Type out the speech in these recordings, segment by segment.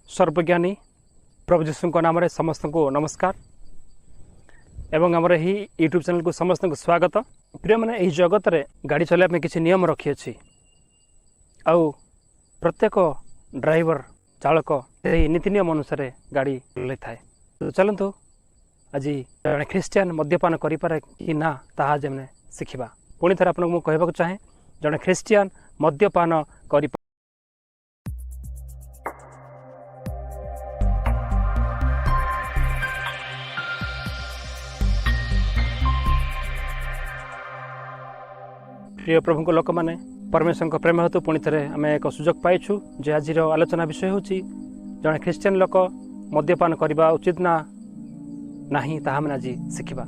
सर्वज्ञानी प्रभु जीशु नाम समस्त को नमस्कार एवं आमर यही यूट्यूब चैनल को समस्त को स्वागत। प्रिय मैंने यही जगत रे गाड़ी चलाइबा किसी नियम रखी अछि आउ प्रत्येक ड्राइवर चालक यही नीति नियम अनुसार गाड़ी चलाई थाए। तो चलतु आज जड़े ख्रीस्टियान मद्यपान करें कि ना ताहा जमने शिखा। पुणी थे आपको कहवाक चाहे जड़े ख्रीस्टियान मद्यपान कर प्रिय प्रभु लोक मैंने परमेश्वर प्रेम हेतु पुणी थे आम एक सुजोग पाइछु जे आज आलोचना विषय हूँ जड़े ख्रीस्टियान लोक मद्यपान करने उचित ना नहीं ताहा मैंने आज शिखा।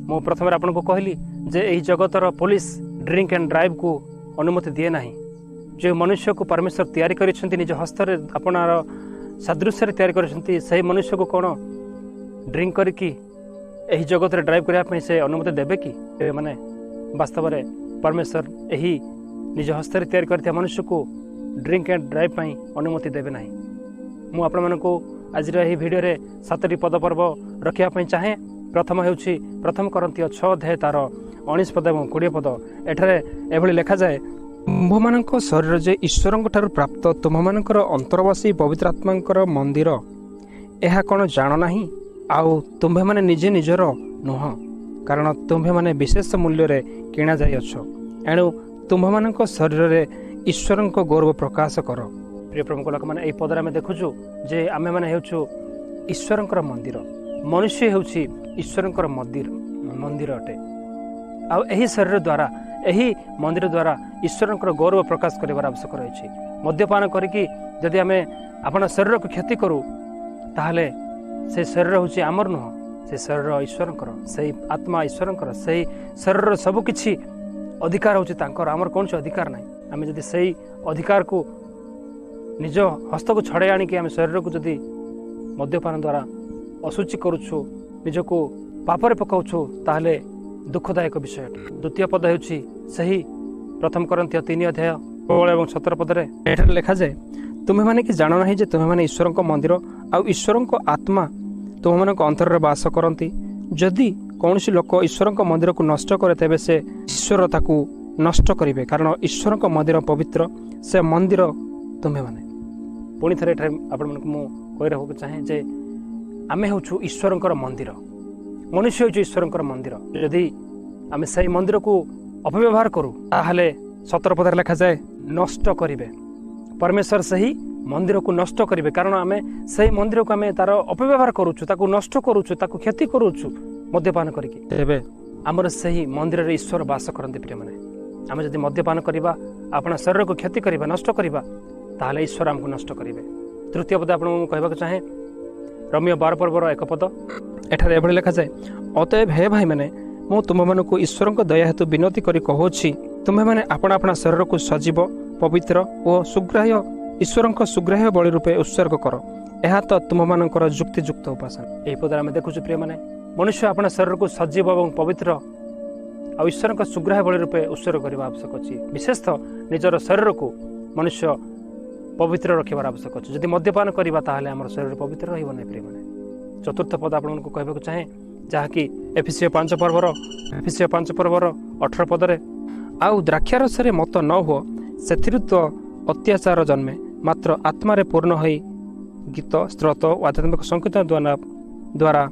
मु प्रथम आपको कहली जे यही जगतर पुलिस ड्रिंक एंड ड्राइव को अनुमति दिए ना। जो मनुष्य को परमेश्वर तैयारी करिसेंती निज हस्तर आपणार सादृश्य तैयारी करिसेंती सही मनुष्य को कौन ड्रिंक करके यही जगत ड्राइव करने से अनुमति देवे कि माने वास्तव में परमेश्वर यही निज हस्तर तैयारी करथिया मनुष्य को ड्रिंक एंड ड्राइव पाई अनुमति देवे ना। मु आपण मानकु आज यही भिडियो रे 7टी पद पर्व रखिया पई चाहे। प्रथम हेउछि प्रथम करंती 6 अध्याय तार 19 पद एवं 20 पद। एठारे एभली लिखा जाए, तुम्भमानक शरीर जे ईश्वरଙ୍କ ठाରୁ प्राप्त तुम्भमानकर अंतरवासी पवित्र आत्माଙ୍କର मंदिर ଏହା कोन जान नाही आउ तुम्भे माने निजे निजर नुह कारण तुम्भे माने विशेष मूल्य रे किणा जाय अछ एणु तुम्भमानक शरीर रे ईश्वरଙ୍କ गौरव प्रकाश कर। प्रिय प्रभु लोक माने एई पदरा में देखुछु जे आमे माने हेउछु ईश्वरଙ୍କର मंदिर। मनुष्य हेउछि ईश्वरଙ୍କର मंदिर अटे आ एही शरीर द्वारा एही मंदिर द्वारा ईश्वरଙ୍କର गौरव प्रकाश करिवार आवश्यक रहिछि। मद्यपान करिकि यदि आमे आपन शरीर को क्षति करू ताहले से शरीर होछि आमर नुह, से शरीर ईश्वरଙ୍କର, से आत्मा ईश्वरଙ୍କର, से शरीर सब किछि अधिकार होछि तांकर। आमर कोनसे अधिकार नाही। आमे यदि सेही अधिकार को निज हस्त को छड़े आनिकी आमे शरीर को यदि मद्यपान द्वारा असुचि करुछु निजको पापरे पकाउछु ताहले दुखदायक विषय। द्वितीय पद हेउछि सही प्रथम करंती 3 अध्याय 16 एवं 17 पद रे एठार लिखा जाए, तुम्हे माने कि जानो नाही जे तुम्हे माने ईश्वरଙ୍କ मंदिर आ ईश्वरଙ୍କ आत्मा तुम्हे मानक अंतर रे वास करंती। जदि कौनसी लोक ईश्वरଙ୍କ मंदिर को नष्ट करे तेबे से ईश्वर ताकू नष्ट करिवे कारण ईश्वरଙ୍କ मंदिर पवित्र से मंदिर तुम्हे माने। पुणी थे आपण मानक मु कहि रहक चाहे जे आमे होछु ईश्वरଙ୍କର मंदिर, मनुष्य होछु ईश्वरଙ୍କର मंदिर। यदि आमे सही मंदिर को अपव्यवहार करू ताहले 17 पद लिखा जाए, नष्ट करिवे। परमेश्वर सही मंदिर को नष्ट करिवे कारण आमे सही मंदिर को आमे तार अपव्यवहार करूछु, ताकू नष्ट करूछु, ताकू क्षति करूछु मद्यपान करिकि। तेबे हमर सही मंदिर रे ईश्वर वास करंते। प्रिय माने आमे यदि मद्यपान करिबा आपन शरीर को क्षति करिबा नष्ट करिबा ताहले ईश्वर हमको नष्ट करिवे। तृतीय पद आपन कहबाक चाहे रोमियो 12 पर्वर 1 पद। एठारे एभली लिखा जाए, अतएव हे भाई माने मु तुम मानकु ईश्वरଙ୍କ दया हेतु विनती करी कहूछि तुम्हे माने आपना आपना शरीर को सजीव पवित्र और सुग्राह्य ईश्वरଙ୍କ सुग्राह्य बलि रूपे उत्सर्ग कर। एहा तो तुम मानकर युक्तियुक्त उपासना। एही पदरा में देखुछु प्रिय माने मनुष्य अपना शरीर को सजीव एवं पवित्र और ईश्वरଙ୍କ सुग्राह्य बलि रूपे उत्सर्ग करबा आवश्यक अछि। विशेषतः निजर शरीर को मनुष्य पवित्र रखिबार आवश्यक अछि। यदि मद्यपान करिबा ताहले हमर शरीर पवित्र रहिबो नै। प्रिय माने चतुर्थ पद आपनको कहबाक चाहे जहाँकि एफिसियो 5 पर्वर 18 पद रे, आउ द्राक्षारस रे मत न हो सेथिरु तो अत्याचार जन्मे मात्र आत्मा रे पूर्ण होई गीत स्त्रोत आध्यात्मिक संकीर्तन द्वारा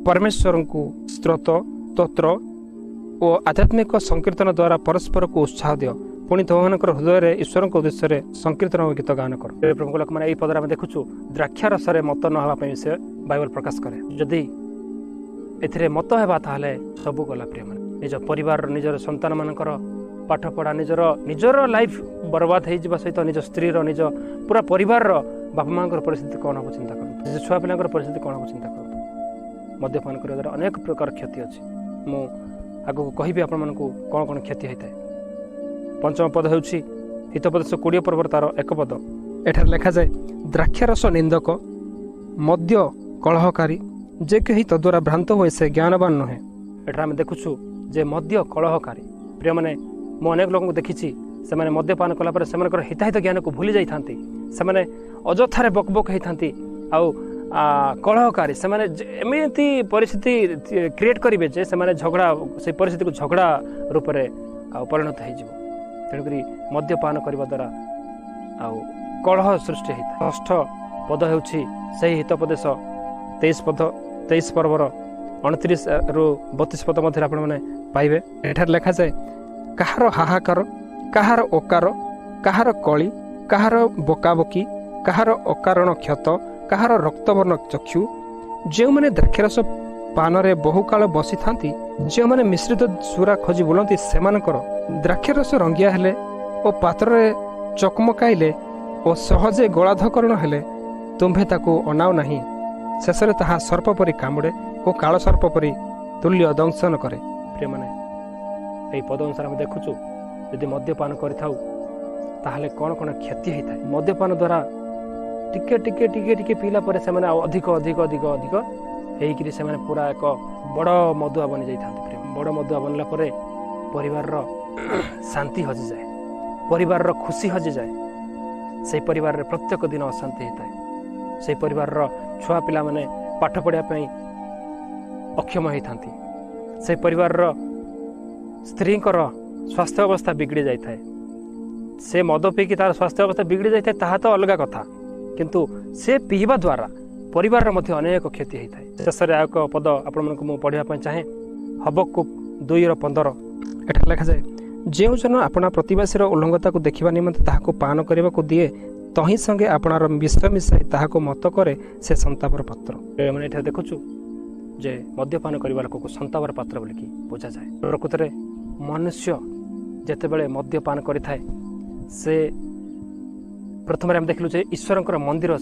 परमेश्वर को स्त्रोत तोत्र और आध्यात्मिक संकीर्तन द्वारा परस्पर को उत्साह दियो। पुणी तुमମାନଙ୍କର हृदय ईश्वर उद्देश्य संकीर्तन और गीत गान कर। प्रभु लोक मैंने पदर आम देखुछु द्राक्षारस मत न होगा से बाइबल प्रकाश करे। जदि एथिरे मत हेबा ताहले सबु गला। प्रिय माने निज परिवार निजर संतान मानकर पाठ पढ़ा निजर लाइफ बर्बाद हो जावा सहित निज स्त्री निज पूरा परिवार बापा माँ परिस्थिति कौन हम चिंता करूँ, निज छुआ पिला परिस्थिति कौन हम चिंता करूँ। मद्यपान करने द्वारा अनेक प्रकार क्षति अच्छी। मु आगू कहि आपण कौन कौन क्षति होता है। पंचम पद हेउछि हितोपदेश 20 पर्वर तार 1 पद। एठार लिखा जाए, द्राक्षारस निंदक मद्य कलहकारी जे कहीं तद्वारा भ्रांत हुए से ज्ञानवान नुहे। एठार आम देखुछु जे मद्य कलहकारी। प्रिय माने मु अनेक लोक देखी से मद्यपान कलापर से हिताहित ज्ञान को भूली जाती से ଅଯଥାରେ ବକ୍ ବକ୍ ହେଇଥାନ୍ତି ଆଉ କଳହକାରୀ ସେମାନେ ଏମିତି ପରିସ୍ଥିତି କ୍ରିଏଟ୍ କରିବେ ଯେ ସେମାନେ ଝଗଡ଼ା ସେଇ ପରିସ୍ଥିତିକୁ ଝଗଡ଼ା ରୂପରେ ଆଉ ପରିଣତ ହେଇଯିବ। ତେଣୁକରି ମଦ୍ୟପାନ କରିବା ଦ୍ୱାରା ଆଉ କଳହ ସୃଷ୍ଟି ହେଇଥାଏ। ଷଷ୍ଠ ପଦ ହେଉଛି ସେହି ହିତୋପଦେଶ 23 ପର୍ବର 29ରୁ 32 ପଦ ମଧ୍ୟରେ ଆପଣମାନେ ପାଇବେ। ଏଠାରେ ଲେଖାଯାଏ, କାହାର ହାହାକାର, କାହାର ଓକାର, କାହାର କଳି, କାହାର ବକାବକି, କାହାର ଅକାରଣ କ୍ଷତ, କାହାର ରକ୍ତବର୍ଣ୍ଣ ଚକ୍ଷୁ, ଯେଉଁମାନେ ଦ୍ରାକ୍ଷରସ ପାନରେ ବହୁକାଳ ବସିଥାନ୍ତି, ଯେଉଁମାନେ ମିଶ୍ରିତ ସୁରା ଖୋଜି ବୁଲନ୍ତି, ସେମାନଙ୍କର ଦ୍ରାକ୍ଷରସ ରଙ୍ଗିଆ ହେଲେ ଓ ପାତ୍ରରେ ଚକମକାଇଲେ ଓ ସହଜେ ଗଳାଧକରଣ ହେଲେ ତୁମ୍ଭେ ତାକୁ ଅନାଅ ନାହିଁ। ଶେଷରେ ତାହା ସର୍ପ ପରି କାମୁଡ଼େ ଓ କାଳ ସର୍ପ ପରି ତୁଲ୍ୟ ଦଂଶନ କରେ। ପ୍ରିୟମାନେ, ଏହି ପଦ ଅନୁସାରେ ଆମେ ଦେଖୁଛୁ ଯଦି ମଦ୍ୟପାନ କରିଥାଉ ତାହେଲେ କ'ଣ କ'ଣ କ୍ଷତି ହେଇଥାଏ। ମଦ୍ୟପାନ ଦ୍ୱାରା ଟିକେ ଟିକେ ଟିକେ ଟିକେ ପିଇଲା ପରେ ସେମାନେ ଆଉ ଅଧିକ ଅଧିକ ଅଧିକ ଅଧିକ ହେଇକିରି ସେମାନେ ପୁରା ଏକ ବଡ଼ ମଦୁଆ ବନି ଯାଇଥାନ୍ତି। ପ୍ରିୟ, ବଡ଼ ମଦୁଆ ବନିଲା ପରେ ପରିବାରର ଶାନ୍ତି ହଜିଯାଏ, ପରିବାରର ଖୁସି ହଜିଯାଏ। ସେହି ପରିବାରରେ ପ୍ରତ୍ୟେକ ଦିନ ଅଶାନ୍ତି ହେଇଥାଏ। ସେହି ପରିବାରର ଛୁଆ ପିଲାମାନେ ପାଠ ପଢ଼ିବା ପାଇଁ ଅକ୍ଷମ ହେଇଥାନ୍ତି। ସେହି ପରିବାରର ସ୍ତ୍ରୀଙ୍କର ସ୍ୱାସ୍ଥ୍ୟ ଅବସ୍ଥା ବିଗିଡ଼ି ଯାଇଥାଏ। ସେ ମଦ ପିଇକି ତାର ସ୍ୱାସ୍ଥ୍ୟ ଅବସ୍ଥା ବିଗିଡ଼ି ଯାଇଥାଏ ତାହା ତ ଅଲଗା କଥା, କିନ୍ତୁ ସେ ପିଇବା ଦ୍ୱାରା ପରିବାରର ମଧ୍ୟ ଅନେକ କ୍ଷତି ହେଇଥାଏ। ଶେଷରେ ଆଉ ଏକ ପଦ ଆପଣମାନଙ୍କୁ ମୁଁ ପଢ଼ିବା ପାଇଁ ଚାହେଁ। ହବକୁକ୍ 2:15 ଏଠାରେ ଲେଖାଯାଏ, ଯେଉଁ ଜନ ଆପଣା ପ୍ରତିବାସୀର ଉଲ୍ଲଙ୍ଘତାକୁ ଦେଖିବା ନିମନ୍ତେ ତାହାକୁ ପାନ କରିବାକୁ ଦିଏ, ତହିଁ ସଙ୍ଗେ ଆପଣାର ବିଷ ମିଶାଇ ତାହାକୁ ମତ କରେ, ସେ ସନ୍ତାପର ପାତ୍ର। ମାନେ ଏଠାରେ ଦେଖୁଛୁ ଯେ ମଦ୍ୟପାନ କରିବା ଲୋକକୁ ସନ୍ତାପର ପାତ୍ର ବୋଲିକି ବୁଝାଯାଏ। ପ୍ରକୃତରେ ମନୁଷ୍ୟ ଯେତେବେଳେ ମଦ୍ୟପାନ କରିଥାଏ, ସେ ପ୍ରଥମରେ ଆମେ ଦେଖିଲୁ ଯେ ଈଶ୍ୱରଙ୍କର ମନ୍ଦିର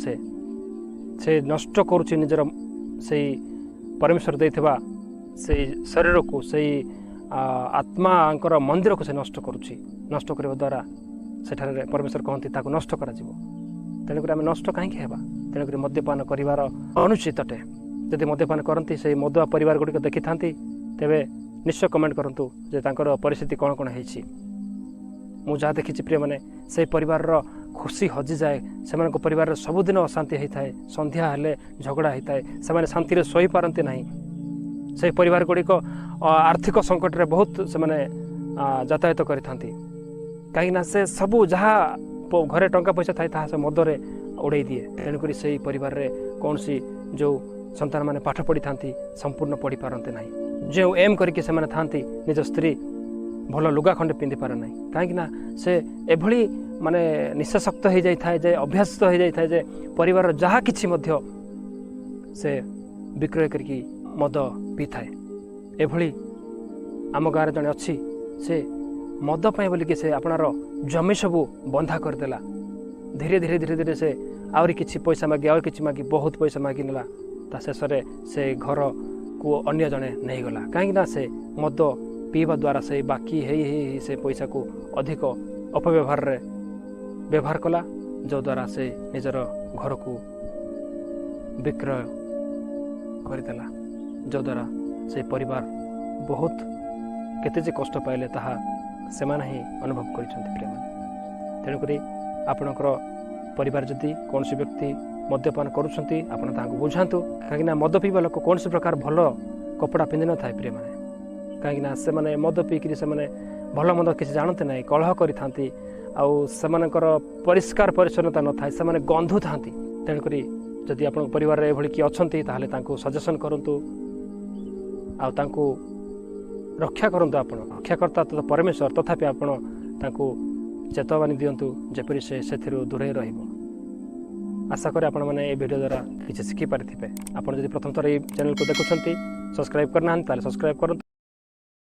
ସେ ନଷ୍ଟ କରୁଛି ନିଜର ସେଇ ପରମେଶ୍ୱର ଦେଇଥିବା ସେଇ ଶରୀରକୁ, ସେଇ ଆତ୍ମାଙ୍କର ମନ୍ଦିରକୁ ସେ ନଷ୍ଟ କରୁଛି। ନଷ୍ଟ କରିବା ଦ୍ୱାରା ସେଠାରେ ପରମେଶ୍ୱର କହନ୍ତି ତାକୁ ନଷ୍ଟ କରାଯିବ। ତେଣୁକରି ଆମେ ନଷ୍ଟ କାହିଁକି ହେବା? ତେଣୁକରି ମଦ୍ୟପାନ କରିବାର ଅନୁଚିତ ଅଟେ। ଯଦି ମଦ୍ୟପାନ କରନ୍ତି ସେହି ମଦୁଆ ପରିବାର ଗୁଡ଼ିକ ଦେଖିଥାନ୍ତି, ତେବେ ନିଶ୍ଚୟ କମେଣ୍ଟ କରନ୍ତୁ ଯେ ତାଙ୍କର ପରିସ୍ଥିତି କ'ଣ କ'ଣ ହେଇଛି। ମୁଁ ଯାହା ଦେଖିଛି ପ୍ରିୟମାନେ, ସେହି ପରିବାରର ଖୁସି ହଜିଯାଏ। ସେମାନଙ୍କ ପରିବାରରେ ସବୁଦିନ ଅଶାନ୍ତି ହେଇଥାଏ। ସନ୍ଧ୍ୟା ହେଲେ ଝଗଡ଼ା ହେଇଥାଏ। ସେମାନେ ଶାନ୍ତିରେ ଶୋଇପାରନ୍ତି ନାହିଁ। ସେହି ପରିବାର ଗୁଡ଼ିକ ଆର୍ଥିକ ସଙ୍କଟରେ ବହୁତ ସେମାନେ ଯାତାୟାତ କରିଥାନ୍ତି। କାହିଁକିନା ସେ ସବୁ ଯାହା ଘରେ ଟଙ୍କା ପଇସା ଥାଏ ତାହା ସେ ମଦରେ ଉଡ଼େଇ ଦିଏ। ତେଣୁକରି ସେହି ପରିବାରରେ କୌଣସି ଯେଉଁ ସନ୍ତାନମାନେ ପାଠ ପଢ଼ିଥାନ୍ତି ସମ୍ପୂର୍ଣ୍ଣ ପଢ଼ିପାରନ୍ତି ନାହିଁ। ଯେଉଁ ଏମ୍ କରିକି ସେମାନେ ଥାନ୍ତି, ନିଜ ସ୍ତ୍ରୀ ଭଲ ଲୁଗା ଖଣ୍ଡେ ପିନ୍ଧିପାରେ ନାହିଁ। କାହିଁକିନା ସେ ଏଭଳି ମାନେ ନିଶାସକ୍ତ ହେଇଯାଇଥାଏ ଯେ, ଅଭ୍ୟସ୍ତ ହେଇଯାଇଥାଏ ଯେ ପରିବାରର ଯାହା କିଛି ମଧ୍ୟ ସେ ବିକ୍ରୟ କରିକି ମଦ ପିଇଥାଏ। ଏଭଳି ଆମ ଗାଁରେ ଜଣେ ଅଛି, ସେ ମଦ ପାଇଁ ବୋଲିକି ସେ ଆପଣାର ଜମି ସବୁ ବନ୍ଧା କରିଦେଲା। ଧୀରେ ଧୀରେ ଧୀରେ ଧୀରେ ସେ ଆହୁରି କିଛି ପଇସା ମାଗି ଆହୁରି କିଛି ମାଗି ବହୁତ ପଇସା ମାଗି ନେଲା। ତା ଶେଷରେ ସେ ଘରକୁ ଅନ୍ୟ ଜଣେ ନେଇଗଲା। କାହିଁକିନା ସେ ମଦ ପିଇବା ଦ୍ୱାରା ସେ ବାକି ହେଇ ହେଇ ସେ ପଇସାକୁ ଅଧିକ ଅପବ୍ୟବହାରରେ ବ୍ୟବହାର କଲା, ଯଦ୍ୱାରା ସେ ନିଜର ଘରକୁ ବିକ୍ରୟ କରିଦେଲା। ଯଦ୍ୱାରା ସେ ପରିବାର ବହୁତ କେତେ ଯେ କଷ୍ଟ ପାଇଲେ ତାହା ସେମାନେ ହିଁ ଅନୁଭବ କରିଛନ୍ତି ପ୍ରିୟମାନେ। ତେଣୁକରି ଆପଣଙ୍କର ପରିବାର ଯଦି କୌଣସି ବ୍ୟକ୍ତି ମଦ୍ୟପାନ କରୁଛନ୍ତି, ଆପଣ ତାଙ୍କୁ ବୁଝାନ୍ତୁ। କାହିଁକିନା ମଦ ପିଇବା ଲୋକ କୌଣସି ପ୍ରକାର ଭଲ କପଡ଼ା ପିନ୍ଧିନଥାଏ ପ୍ରିୟମାନେ। କାହିଁକିନା ସେମାନେ ମଦ ପିଇକିରି ସେମାନେ ଭଲ ମନ୍ଦ କିଛି ଜାଣନ୍ତି ନାହିଁ, କଳହ କରିଥାନ୍ତି। ଆଉ ସେମାନଙ୍କର ପରିଷ୍କାର ପରିଚ୍ଛନ୍ନତା ନଥାଏ, ସେମାନେ ଗନ୍ଧୁଥାନ୍ତି। ତେଣୁକରି ଯଦି ଆପଣଙ୍କ ପରିବାରରେ ଏଭଳି କିଏ ଅଛନ୍ତି, ତାହେଲେ ତାଙ୍କୁ ସଜେସନ୍ କରନ୍ତୁ ଆଉ ତାଙ୍କୁ ରକ୍ଷା କରନ୍ତୁ। ଆପଣ ରକ୍ଷାକର୍ତ୍ତା ତ ପରମେଶ୍ୱର, ତଥାପି ଆପଣ ତାଙ୍କୁ ଚେତାବନୀ ଦିଅନ୍ତୁ ଯେପରି ସେ ସେଥିରୁ ଦୂରେଇ ରହିବ। ଆଶା କରେ ଆପଣମାନେ এই ଭିଡ଼ିଓ ଦ୍ୱାରା କିଛି ଶିଖିପାରିଥିବେ। ଆପଣ ଯଦି ପ୍ରଥମ ଥର এই ଚ୍ୟାନେଲକୁ ଦେଖୁଛନ୍ତି, ସବସ୍କ୍ରାଇବ୍ କରିନାହାନ୍ତି ତାହେଲେ ସବସ୍କ୍ରାଇବ୍ କରନ୍ତୁ।